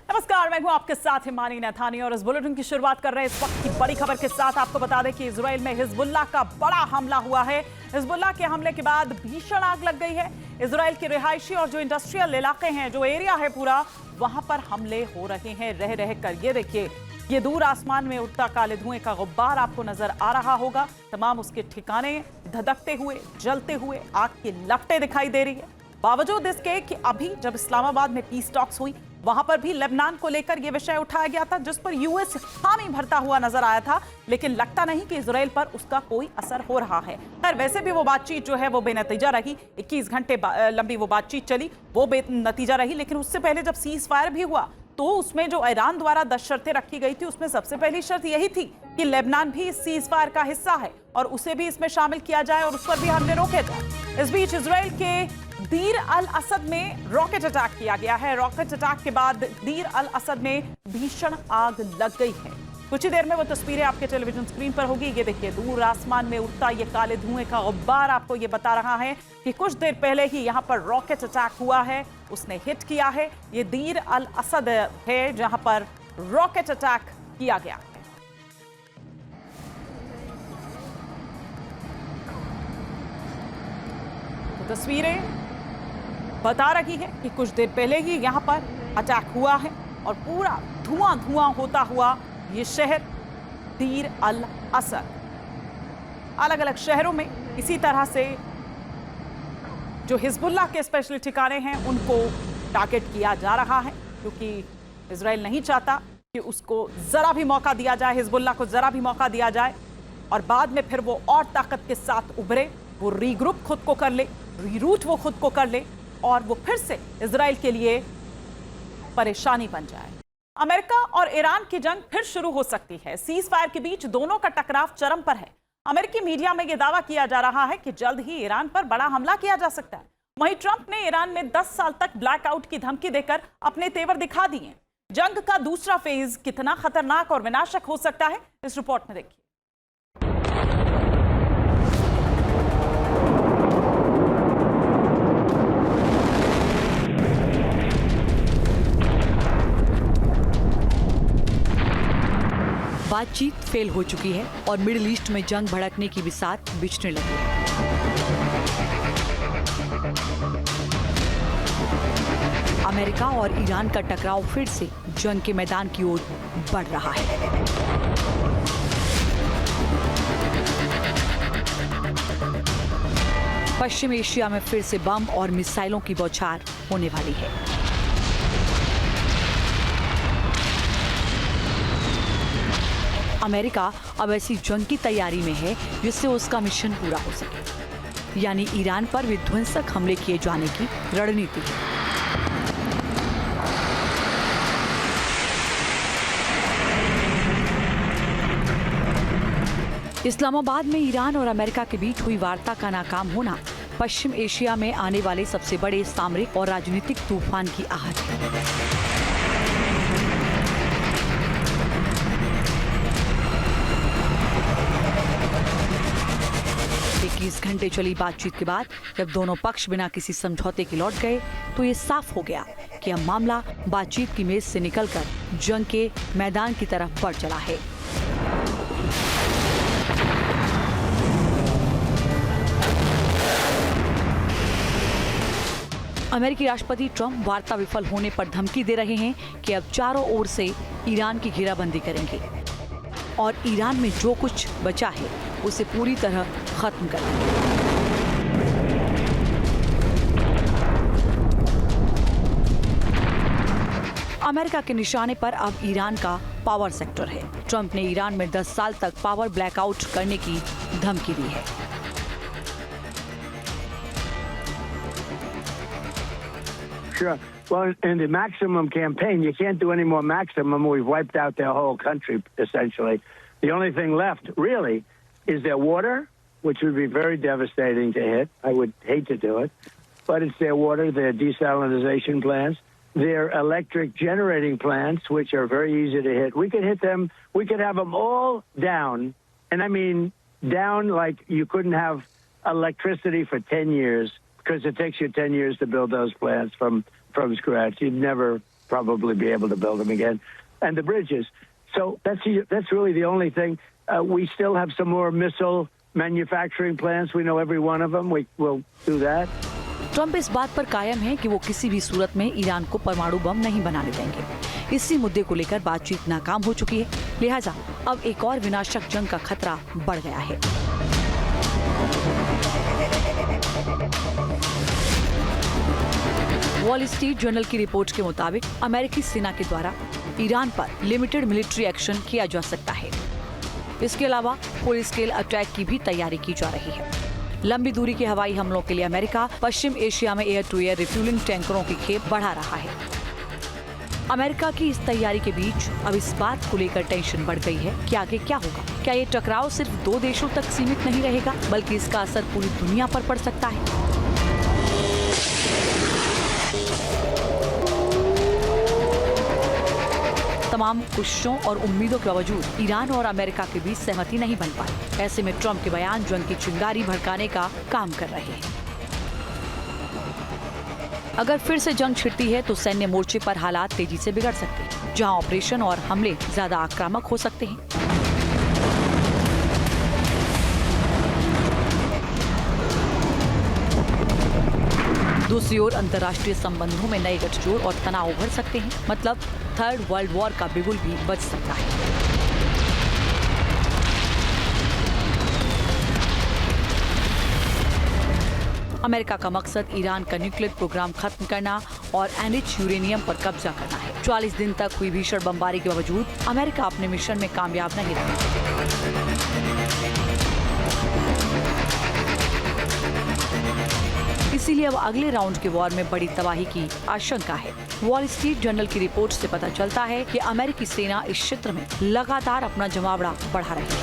नमस्कार, मैं हूं आपके साथ हिमानी नैथानी और इस बुलेटिन की शुरुआत कर रहे हैं इस वक्त की बड़ी खबर के साथ। आपको बता दें कि इजराइल में हिजबुल्लाह का बड़ा हमला हुआ है। हिजबुल्लाह के हमले के बाद भीषण आग लग गई है। इजराइल के रिहायशी और जो इंडस्ट्रियल इलाके हैं, जो एरिया है पूरा, वहां पर हमले हो रहे हैं रह रह कर। ये देखिए, ये दूर आसमान में उड़ता काले धुएं का गुब्बार आपको नजर आ रहा होगा। तमाम उसके ठिकाने धधकते हुए, जलते हुए आग की लपटें दिखाई दे रही है। बावजूद इसके कि अभी जब इस्लामाबाद में पीस टॉक्स हुई, वहां पर भी लेबनान को लेकर यह विषय उठाया गया था, जिस पर यूएस हामी भरता हुआ नजर आया था, लेकिन लगता नहीं कि इजराइल पर उसका कोई असर हो रहा है। खैर, वैसे भी वो बातचीत जो है वो बेनतीजा रही। 21 घंटे लंबी वो बातचीत चली, वो बेनतीजा रही। लेकिन उससे पहले जब सीज फायर भी हुआ तो उसमें जो ईरान द्वारा 10 शर्तें रखी गई थी, उसमें सबसे पहली शर्त यही थी कि लेबनान भी इस सीज फायर का हिस्सा है और उसे भी इसमें शामिल किया जाए और उस पर भी हमले रोके जाए। इस बीच इजराइल के दीर अल असद में रॉकेट अटैक किया गया है। रॉकेट अटैक के बाद दीर अल असद में भीषण आग लग गई है। कुछ ही देर में वो तस्वीरें आपके टेलीविजन स्क्रीन पर होगी। ये देखिए, दूर आसमान में उड़ता ये काले धुएं का गुब्बार आपको ये बता रहा है कि कुछ देर पहले ही यहाँ पर रॉकेट अटैक हुआ है, उसने हिट किया है। ये दीर अल असद है जहां पर रॉकेट अटैक किया गया है। तो तस्वीरें बता रही है कि कुछ देर पहले ही यहां पर अटैक हुआ है और पूरा धुआं धुआं होता हुआ ये शहर दीर अल असद, अलग अलग शहरों में इसी तरह से जो हिजबुल्लाह के स्पेशल ठिकाने हैं उनको टारगेट किया जा रहा है, क्योंकि इजराइल नहीं चाहता कि उसको जरा भी मौका दिया जाए, हिजबुल्लाह को जरा भी मौका दिया जाए और बाद में फिर वो और ताकत के साथ उभरे, वो रीग्रुप खुद को कर ले, रीरूट वो खुद को कर ले और वो फिर से इजराइल के लिए परेशानी बन जाए। अमेरिका और ईरान की जंग फिर शुरू हो सकती है। सीज फायर के बीच दोनों का टकराव चरम पर है। अमेरिकी मीडिया में यह दावा किया जा रहा है कि जल्द ही ईरान पर बड़ा हमला किया जा सकता है। वहीं ट्रंप ने ईरान में 10 साल तक ब्लैकआउट की धमकी देकर अपने तेवर दिखा दिए। जंग का दूसरा फेज कितना खतरनाक और विनाशक हो सकता है, इस रिपोर्ट में देखिए। बातचीत फेल हो चुकी है और मिडिल ईस्ट में जंग भड़कने की बिसात बिछने लगी है। अमेरिका और ईरान का टकराव फिर से जंग के मैदान की ओर बढ़ रहा है। पश्चिम एशिया में फिर से बम और मिसाइलों की बौछार होने वाली है। अमेरिका अब ऐसी जंग की तैयारी में है जिससे उसका मिशन पूरा हो सके, यानी ईरान पर विध्वंसक हमले किए जाने की रणनीति है। इस्लामाबाद में ईरान और अमेरिका के बीच हुई वार्ता का नाकाम होना पश्चिम एशिया में आने वाले सबसे बड़े सामरिक और राजनीतिक तूफान की आहट है। 21 घंटे चली बातचीत के बाद जब दोनों पक्ष बिना किसी समझौते के लौट गए, तो ये साफ हो गया कि अब मामला बातचीत की मेज से निकलकर जंग के मैदान की तरफ बढ़ चला है। अमेरिकी राष्ट्रपति ट्रंप वार्ता विफल होने पर धमकी दे रहे हैं कि अब चारों ओर से ईरान की घेराबंदी करेंगे और ईरान में जो कुछ बचा है उसे पूरी तरह खत्म करेंगे। अमेरिका के निशाने पर अब ईरान का पावर सेक्टर है। ट्रंप ने ईरान में 10 साल तक पावर ब्लैकआउट करने की धमकी दी है। Sure. Well, in the maximum campaign, you can't do any more maximum. We've wiped out their whole country, essentially. The only thing left, really, is their water, which would be very devastating to hit. I would hate to do it. But it's their water, their desalinization plants, their electric generating plants, which are very easy to hit. We could hit them. We could have them all down. And I mean, down like you couldn't have electricity for 10 years. Because it takes you 10 years to build those plants from scratch. You'd never probably be able to build them again, and the bridges. So that's really the only thing. We still have some more missile manufacturing plants. We know every one of them. We will do that. Trump इस बात पर कायम है कि वो किसी भी सूरत में ईरान को परमाणु बम नहीं बनाने देंगे। इसी मुद्दे को लेकर बातचीत नाकाम हो चुकी है, लिहाजा अब एक और विनाशक जंग का खतरा बढ़ गया है। वॉल स्ट्रीट जर्नल की रिपोर्ट के मुताबिक अमेरिकी सेना के द्वारा ईरान पर लिमिटेड मिलिट्री एक्शन किया जा सकता है। इसके अलावा फुल स्केल अटैक की भी तैयारी की जा रही है। लंबी दूरी के हवाई हमलों के लिए अमेरिका पश्चिम एशिया में एयर टू एयर रिफ्यूलिंग टैंकरों की खेप बढ़ा रहा है। अमेरिका की इस तैयारी के बीच अब इस बात को लेकर टेंशन बढ़ गई है कि आगे क्या होगा। क्या ये टकराव सिर्फ 2 देशों तक सीमित नहीं रहेगा, बल्कि इसका असर पूरी दुनिया पर पड़ सकता है। तमाम कोशिशों और उम्मीदों के बावजूद ईरान और अमेरिका के बीच सहमति नहीं बन पाई। ऐसे में ट्रंप के बयान जंग की चिंगारी भड़काने का काम कर रहे हैं। अगर फिर से जंग छिड़ती है तो सैन्य मोर्चे पर हालात तेजी से बिगड़ सकते हैं, जहां ऑपरेशन और हमले ज्यादा आक्रामक हो सकते हैं। दूसरी ओर अंतर्राष्ट्रीय संबंधों में नए गठजोड़ और तनाव उभर सकते हैं। मतलब थर्ड वर्ल्ड वॉर का बिगुल भी बच सकता है। अमेरिका का मकसद ईरान का न्यूक्लियर प्रोग्राम खत्म करना और एनरिच यूरेनियम पर कब्जा करना है। 44 दिन तक हुई भीषण बमबारी के बावजूद अमेरिका अपने मिशन में कामयाब नहीं रहा। इसीलिए अब अगले राउंड के वॉर में बड़ी तबाही की आशंका है। वॉल स्ट्रीट जर्नल की रिपोर्ट से पता चलता है कि अमेरिकी सेना इस क्षेत्र में लगातार अपना जमावड़ा बढ़ा रही है।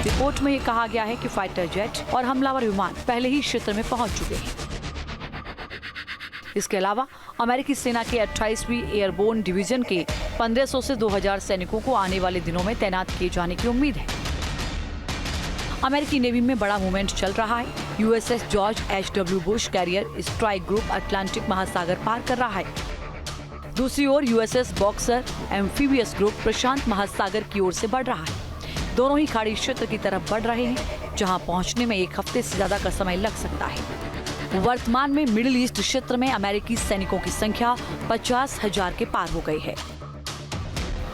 रिपोर्ट में ये कहा गया है कि फाइटर जेट और हमलावर विमान पहले ही क्षेत्र में पहुंच चुके हैं। इसके अलावा अमेरिकी सेना के 28वीं एयरबोर्न डिवीजन के 1500 से 2000 सैनिकों को आने वाले दिनों में तैनात किए जाने की उम्मीद है। अमेरिकी नेवी में बड़ा मूवमेंट चल रहा है। USS George H.W. Bush carrier strike group Atlantic महासागर पार कर रहा है। दूसरी ओर यूएसएस बॉक्सर एम्फीबियस ग्रुप प्रशांत महासागर की ओर से बढ़ रहा है। दोनों ही खाड़ी क्षेत्र की तरफ बढ़ रहे हैं, जहां पहुंचने में 1 हफ्ते से ज्यादा का समय लग सकता है। वर्तमान में मिडिल ईस्ट क्षेत्र में अमेरिकी सैनिकों की संख्या 50,000 के पार हो गई है।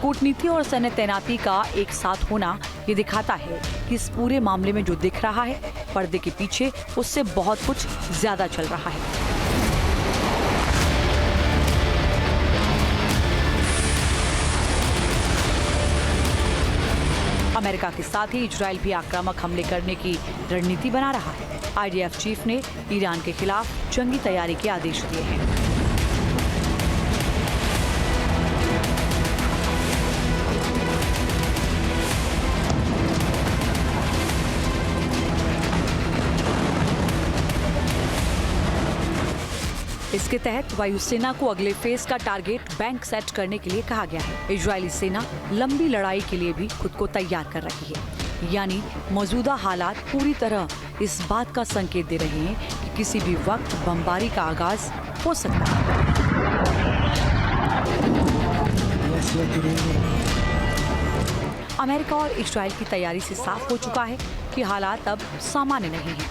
कूटनीति और सैन्य तैनाती का एक साथ होना ये दिखाता है कि इस पूरे मामले में जो दिख रहा है पर्दे के पीछे उससे बहुत कुछ ज्यादा चल रहा है। अमेरिका के साथ ही इजराइल भी आक्रामक हमले करने की रणनीति बना रहा है। IDF चीफ ने ईरान के खिलाफ जंगी तैयारी के आदेश दिए हैं। इसके तहत वायुसेना को अगले फेज का टारगेट बैंक सेट करने के लिए कहा गया है। इजरायली सेना लंबी लड़ाई के लिए भी खुद को तैयार कर रही है, यानी मौजूदा हालात पूरी तरह इस बात का संकेत दे रहे हैं कि किसी भी वक्त बमबारी का आगाज हो सकता है। अमेरिका और इजरायल की तैयारी से साफ हो चुका है कि हालात अब सामान्य नहीं हैं।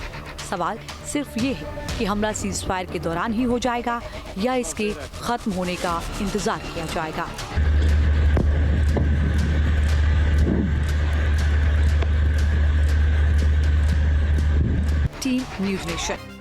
सवाल सिर्फ ये है कि हमला सीज़फायर के दौरान ही हो जाएगा या इसके खत्म होने का इंतजार किया जाएगा। Team news nation.